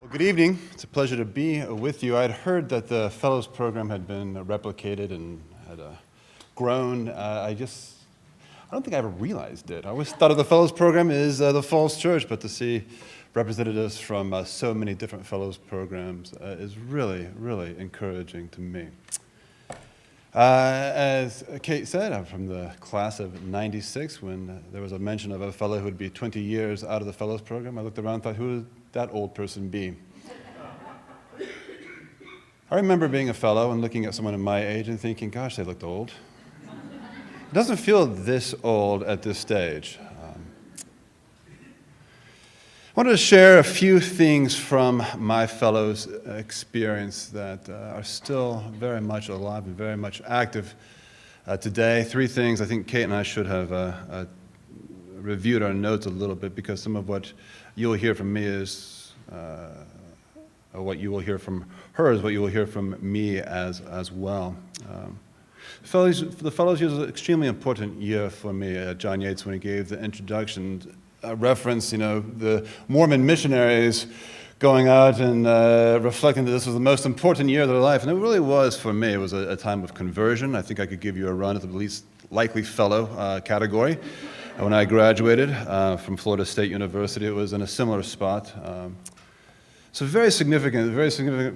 Well, good evening. It's a pleasure to be with you. I'd heard that the Fellows program had been replicated and had grown. I don't think I ever realized it. I always thought of the Fellows program as the Falls Church, but to see representatives from so many different Fellows programs is really, really encouraging to me. As Kate said, I'm from the class of '96 when there was a mention of a fellow who would be 20 years out of the Fellows program. I looked around and thought, who would that old person be? I remember being a fellow and looking at someone in my age and thinking, gosh, they looked old. It doesn't feel this old at this stage. I wanted to share a few things from my fellows' experience that are still very much alive and very much active today. Three things I think Kate and I should have reviewed our notes a little bit, because some of what you'll hear from me is, or what you will hear from her is what you will hear from me as well. The Fellows year was an extremely important year for me. John Yates, when he gave the introduction, reference, the Mormon missionaries going out and reflecting that this was the most important year of their life. And it really was for me. It was a time of conversion. I think I could give you a run at the least likely fellow category. When I graduated from Florida State University, it was in a similar spot. So very significant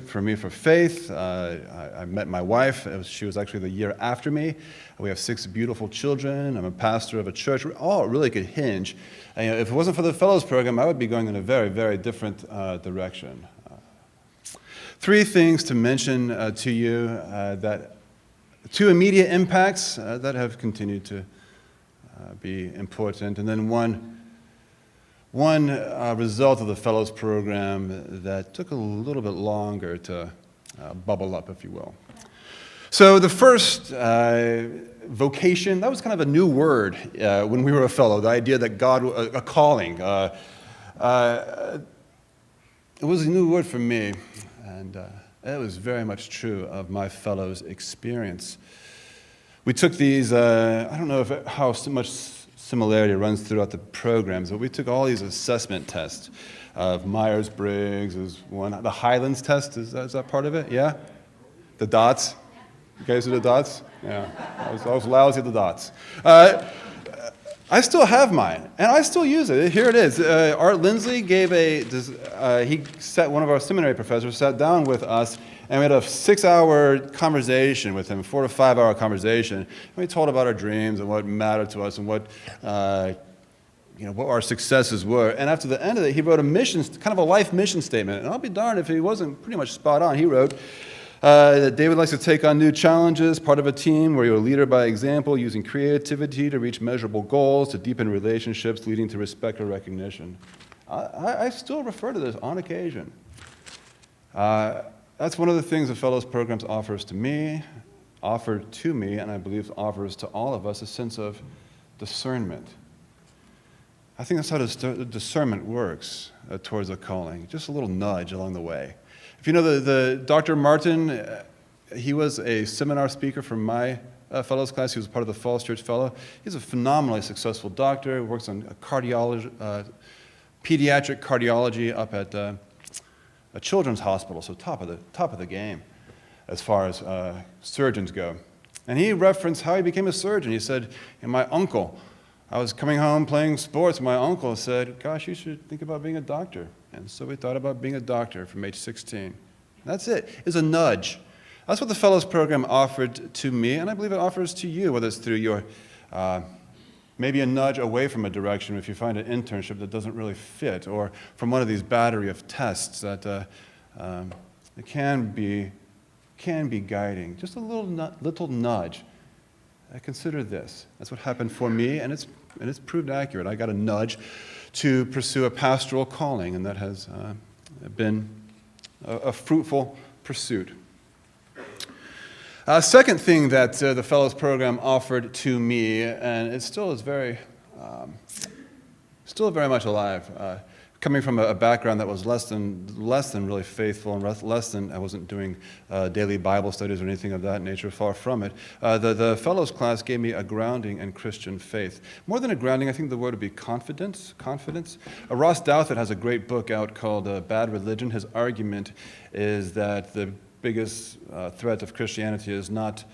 for me for faith. I met my wife. She was actually the year after me. We have 6 beautiful children. I'm a pastor of a church. All really could hinge. And, if it wasn't for the Fellows program, I would be going in a very, very different direction. 3 things to mention to you, that 2 immediate impacts that have continued to be important, and then one result of the Fellows program that took a little bit longer to bubble up, if you will. So the first vocation, that was kind of a new word when we were a fellow, the idea that God, a calling. It was a new word for me, and it was very much true of my fellows' experience. We took these, I don't know how much similarity runs throughout the programs, but we took all these assessment tests of Myers-Briggs is one. The Highlands test, is that part of it? Yeah? The dots? You guys do the dots? Yeah. I was lousy at the dots. I still have mine, and I still use it. Here it is. Art Lindsley one of our seminary professors sat down with us, and we had a 6-hour conversation with him, 4 to 5 hour conversation. And we told about our dreams and what mattered to us and what our successes were. And after the end of it, he wrote kind of a life mission statement. And I'll be darned if he wasn't pretty much spot on. He wrote that David likes to take on new challenges, part of a team where you're a leader by example, using creativity to reach measurable goals, to deepen relationships, leading to respect or recognition. I still refer to this on occasion. That's one of the things the Fellows programs offered to me, and I believe offers to all of us, a sense of discernment. I think that's how discernment works towards a calling, just a little nudge along the way. If you know the Dr. Martin, he was a seminar speaker for my Fellows class. He was part of the Falls Church Fellow. He's a phenomenally successful doctor, works on pediatric cardiology up at a children's hospital, so top of the game as far as surgeons go. And he referenced how he became a surgeon. He said, my uncle, I was coming home playing sports, and my uncle said, gosh, you should think about being a doctor. And so we thought about being a doctor from age 16. That's it. It's a nudge. That's what the Fellows program offered to me, and I believe it offers to you, whether it's through your maybe a nudge away from a direction if you find an internship that doesn't really fit, or from one of these battery of tests that it can be guiding. Just a little nudge. Consider this. That's what happened for me, and it's proved accurate. I got a nudge to pursue a pastoral calling, and that has been a fruitful pursuit. Second thing that the Fellows program offered to me, and it still is very much alive, coming from a background that was less than really faithful, and less than, I wasn't doing daily Bible studies or anything of that nature, far from it. The fellows class gave me a grounding in Christian faith. More than a grounding, I think the word would be confidence. Ross Douthat has a great book out called Bad Religion. His argument is that the biggest threat of Christianity is not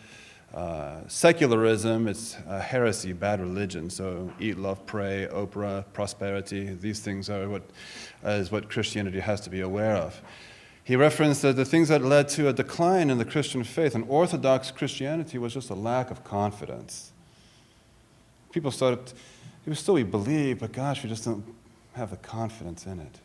secularism, it's heresy, bad religion. So eat, love, pray, Oprah, prosperity, these things are what Christianity has to be aware of. He referenced that the things that led to a decline in the Christian faith and Orthodox Christianity was just a lack of confidence. People still we believe, but gosh, we just don't have the confidence in it.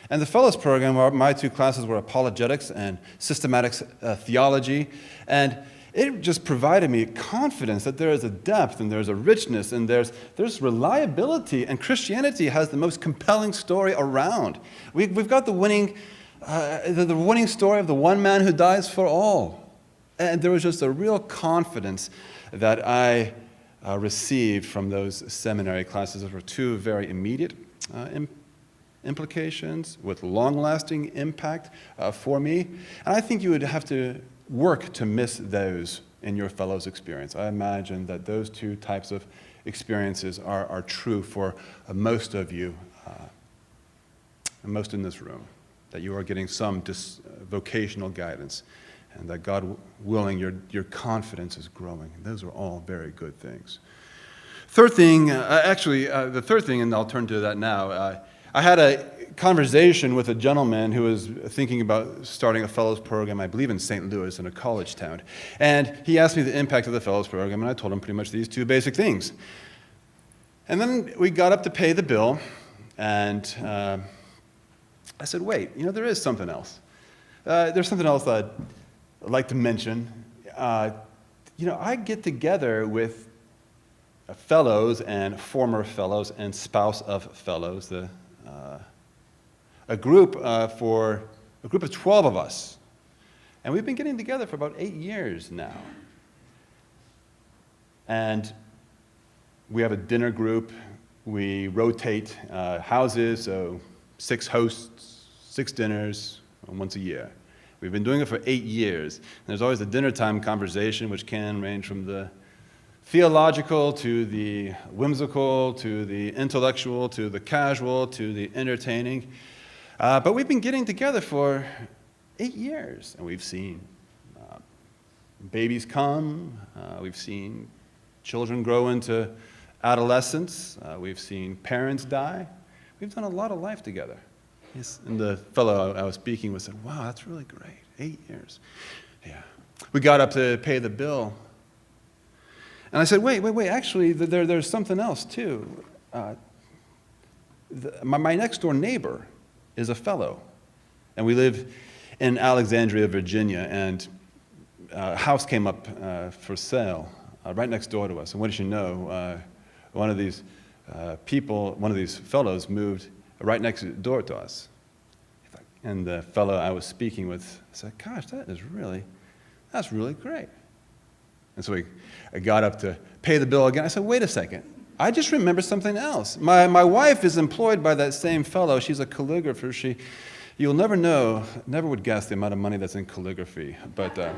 And the fellows program, my two classes were apologetics and systematic theology, and it just provided me confidence that there is a depth and there's a richness and there's reliability, and Christianity has the most compelling story around. We've got the winning story of the one man who dies for all. And there was just a real confidence that I received from those seminary classes. There were two very immediate implications with long-lasting impact for me. And I think you would have to work to miss those in your fellows' experience. I imagine that those two types of experiences are true for most of you, most in this room, that you are getting some vocational guidance, and that God willing, your confidence is growing. Those are all very good things. Third thing, the third thing, and I'll turn to that now, I had a conversation with a gentleman who was thinking about starting a fellows program, I believe in St. Louis, in a college town. And he asked me the impact of the fellows program, and I told him pretty much these two basic things. And then we got up to pay the bill, and I said, wait, there is something else. There's something else I'd like to mention. I get together with fellows and former fellows and spouse of fellows, a group of 12 of us. And we've been getting together for about 8 years now. And we have a dinner group. We rotate houses, so 6 hosts, 6 dinners, once a year. We've been doing it for 8 years. And there's always a dinner time conversation, which can range from the theological to the whimsical to the intellectual to the casual to the entertaining. But we've been getting together for 8 years, and we've seen babies come, we've seen children grow into adolescence, we've seen parents die. We've done a lot of life together. Yes, and the fellow I was speaking with said, wow, that's really great, 8 years. Yeah. We got up to pay the bill, and I said, wait, actually, there's something else, too. My next-door neighbor is a fellow, and we live in Alexandria, Virginia, and a house came up for sale right next door to us. And what did you know? One of these fellows moved right next door to us. And the fellow I was speaking with said, gosh, that's really great. And so I got up to pay the bill again. I said, wait a second. I just remembered something else. My wife is employed by that same fellow. She's a calligrapher. You'll never would guess the amount of money that's in calligraphy. But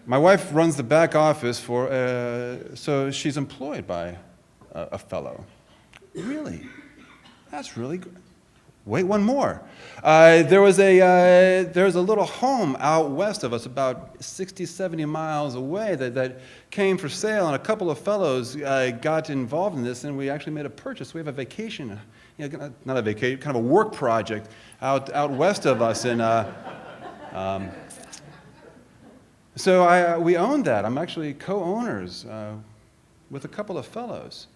my wife runs the back office so she's employed by a fellow. Really? That's really good. Wait, one more. There's a little home out west of us, about 60, 70 miles away, that came for sale, and a couple of fellows got involved in this, and we actually made a purchase. We have a vacation, not a vacation, kind of a work project out west of us, and so we own that. I'm actually co-owners with a couple of fellows,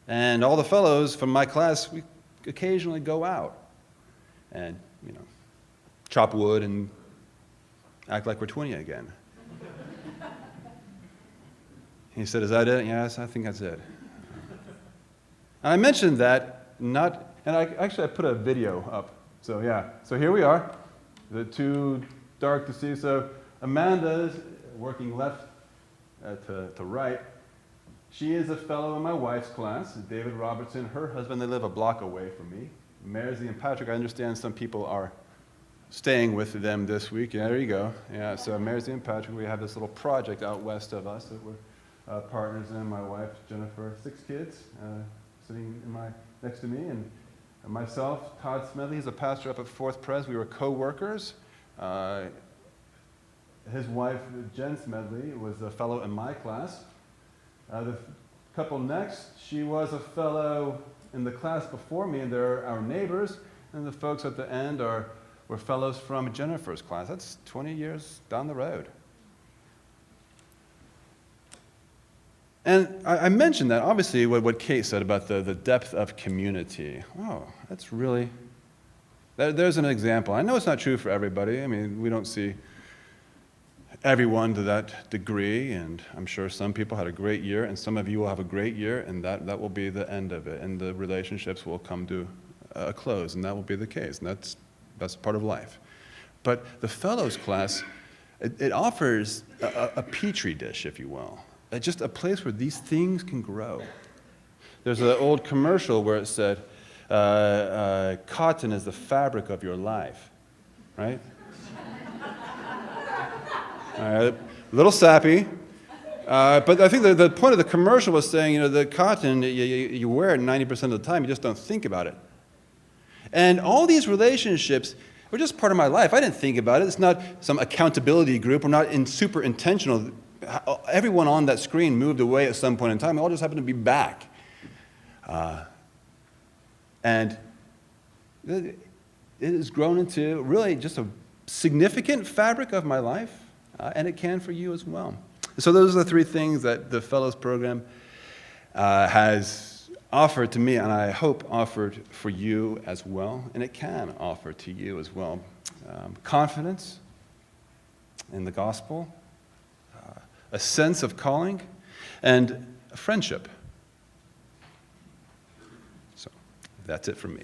and all the fellows from my class, we occasionally go out and, chop wood and act like we're 20 again. He said, is that it? Yes, I think that's it. And I mentioned that, I put a video up. So yeah, so here we are. The too dark to see. So Amanda's working left to right. She is a fellow in my wife's class, David Robertson. Her husband, they live a block away from me. Marzi and Patrick, I understand some people are staying with them this week. Yeah, there you go. Yeah, so Marzi and Patrick, we have this little project out west of us that we're partners in. My wife, Jennifer, 6 kids, sitting next to me, and myself, Todd Smedley. He's a pastor up at Fourth Pres. We were co-workers. His wife, Jen Smedley, was a fellow in my class. The couple next, she was a fellow in the class before me, and they're our neighbors. And the folks at the end were fellows from Jennifer's class. That's 20 years down the road. And I mentioned that, obviously, what Kate said about the depth of community. Oh, that's really, there's an example. I know it's not true for everybody. I mean, we don't see everyone to that degree, and I'm sure some people had a great year, and some of you will have a great year, and that will be the end of it, and the relationships will come to a close, and that will be the case, and that's part of life. But the fellows class, it offers a petri dish, if you will, just a place where these things can grow. There's an old commercial where it said, cotton is the fabric of your life, right? A little sappy, but I think the point of the commercial was saying, the cotton, you wear it 90% of the time, you just don't think about it. And all these relationships were just part of my life. I didn't think about it. It's not some accountability group. We're not super intentional. Everyone on that screen moved away at some point in time. We all just happened to be back. And it has grown into really just a significant fabric of my life. And it can for you as well. So those are the 3 things that the Fellows Program has offered to me, and I hope offered for you as well, and it can offer to you as well. Confidence in the gospel, a sense of calling, and a friendship. So that's it from me.